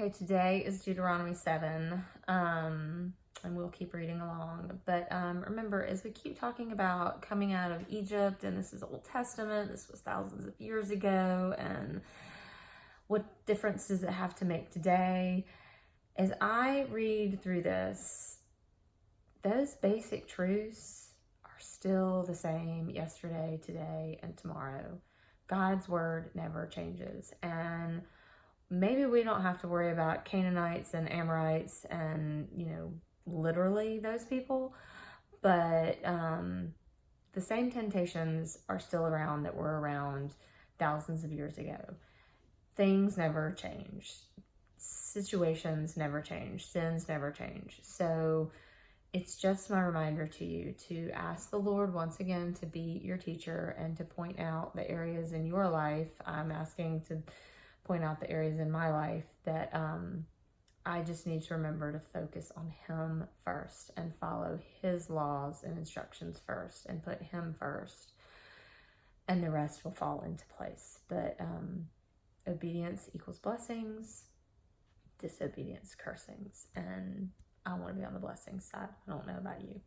Okay, today is Deuteronomy 7, and we'll keep reading along. But remember, as we keep talking about coming out of Egypt, and this is Old Testament, this was thousands of years ago, and what difference does it have to make today? As I read through this, those basic truths are still the same yesterday, today, and tomorrow. God's word never changes. And maybe we don't have to worry about Canaanites and Amorites and, literally those people, but the same temptations are still around that were around thousands of years ago. Things never change. Situations never change. Sins never change. So it's just my reminder to you to ask the Lord once again to be your teacher and to point out the areas in your life. I'm asking to point out the areas in my life that I just need to remember to focus on Him first and follow His laws and instructions first and put Him first, and the rest will fall into place. But obedience equals blessings, disobedience cursings, and I want to be on the blessing side. I don't know about you.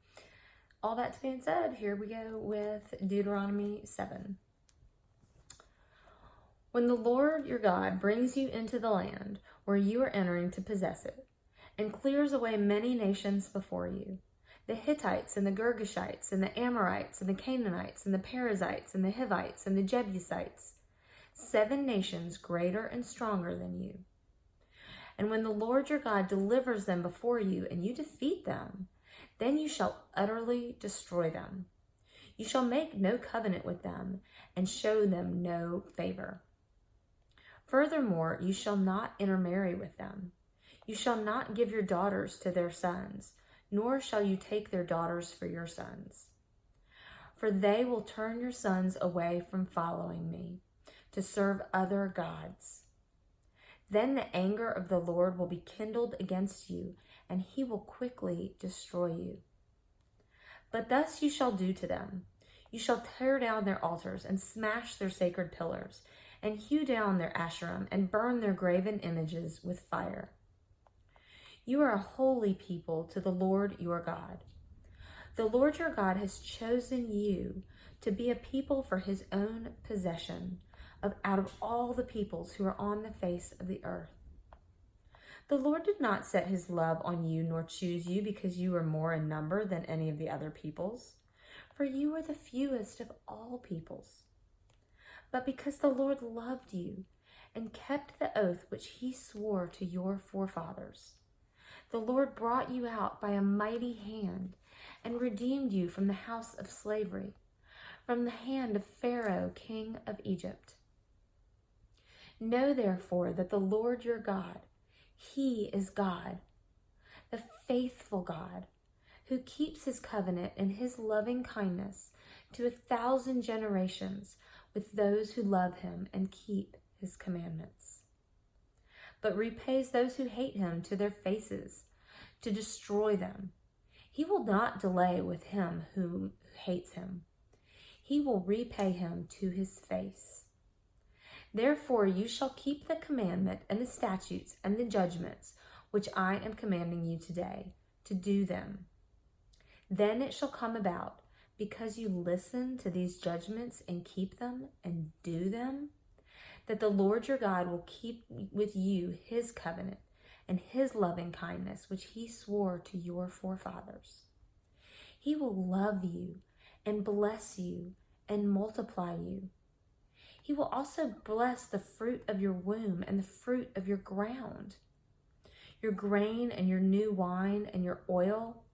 All that being said, here we go with Deuteronomy 7. When the Lord your God brings you into the land where you are entering to possess it, and clears away many nations before you, the Hittites and the Girgashites and the Amorites and the Canaanites and the Perizzites and the Hivites and the Jebusites, 7 nations greater and stronger than you. And when the Lord your God delivers them before you and you defeat them, then you shall utterly destroy them. You shall make no covenant with them and show them no favor. Furthermore, you shall not intermarry with them. You shall not give your daughters to their sons, nor shall you take their daughters for your sons. For they will turn your sons away from following me, to serve other gods. Then the anger of the Lord will be kindled against you, and He will quickly destroy you. But thus you shall do to them. You shall tear down their altars and smash their sacred pillars, and hew down their Asherim and burn their graven images with fire. You are a holy people to the Lord your God. The Lord your God has chosen you to be a people for His own possession out of all the peoples who are on the face of the earth. The Lord did not set His love on you nor choose you because you were more in number than any of the other peoples, for you were the fewest of all peoples. But because the Lord loved you and kept the oath which He swore to your forefathers, the Lord brought you out by a mighty hand and redeemed you from the house of slavery, from the hand of Pharaoh, king of Egypt. Know therefore that the Lord your God, He is God, the faithful God, who keeps His covenant and His loving kindness to 1,000 generations with those who love Him and keep His commandments, but repays those who hate Him to their faces to destroy them. He will not delay with him who hates Him. He will repay him to his face. Therefore you shall keep the commandment and the statutes and the judgments which I am commanding you today, to do them. Then it shall come about, because you listen to these judgments and keep them and do them, that the Lord your God will keep with you His covenant and His loving kindness, which He swore to your forefathers. He will love you and bless you and multiply you. He will also bless the fruit of your womb and the fruit of your ground, your grain and your new wine and your oil,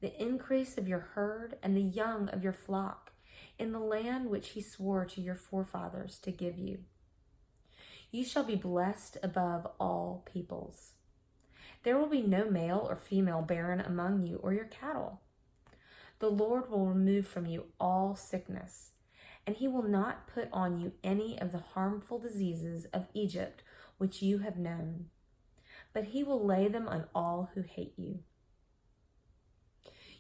the increase of your herd and the young of your flock, in the land which He swore to your forefathers to give you. You shall be blessed above all peoples. There will be no male or female barren among you or your cattle. The Lord will remove from you all sickness, and He will not put on you any of the harmful diseases of Egypt which you have known, but He will lay them on all who hate you.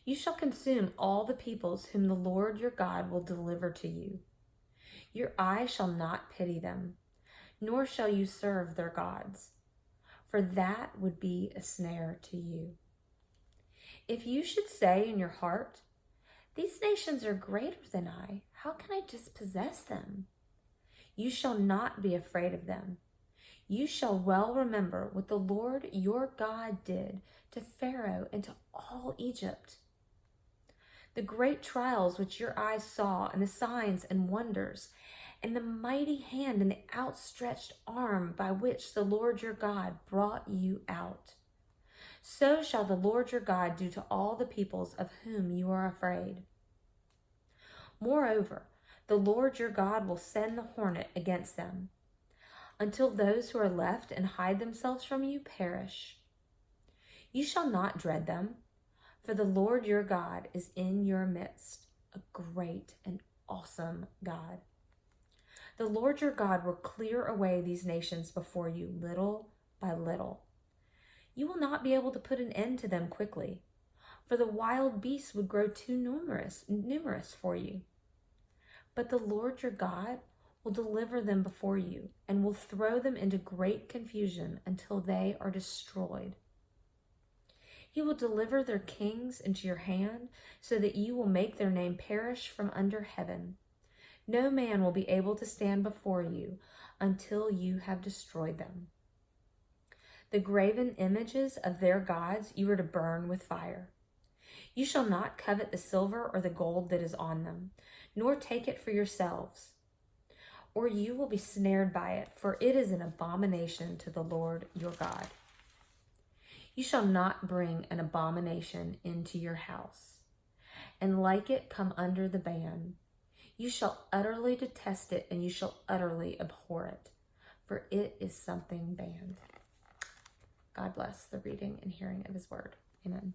You shall consume all the peoples whom the Lord your God will deliver to you. Your eye shall not pity them, nor shall you serve their gods. for that would be a snare to you. If you should say in your heart, these nations are greater than I, how can I dispossess them? You shall not be afraid of them. You shall well remember what the Lord your God did to Pharaoh and to all Egypt. The great trials which your eyes saw, and the signs and wonders, and the mighty hand and the outstretched arm by which the Lord your God brought you out. So shall the Lord your God do to all the peoples of whom you are afraid. Moreover, the Lord your God will send the hornet against them, until those who are left and hide themselves from you perish. You shall not dread them, for the Lord your God is in your midst, a great and awesome God. The Lord your God will clear away these nations before you little by little. You will not be able to put an end to them quickly, for the wild beasts would grow too numerous for you. But the Lord your God will deliver them before you and will throw them into great confusion until they are destroyed. He will deliver their kings into your hand so that you will make their name perish from under heaven. No man will be able to stand before you until you have destroyed them. The graven images of their gods you are to burn with fire. You shall not covet the silver or the gold that is on them, nor take it for yourselves, or you will be snared by it, for it is an abomination to the Lord your God. You shall not bring an abomination into your house, and like it come under the ban. You shall utterly detest it, and you shall utterly abhor it, for it is something banned. God bless the reading and hearing of his word. Amen.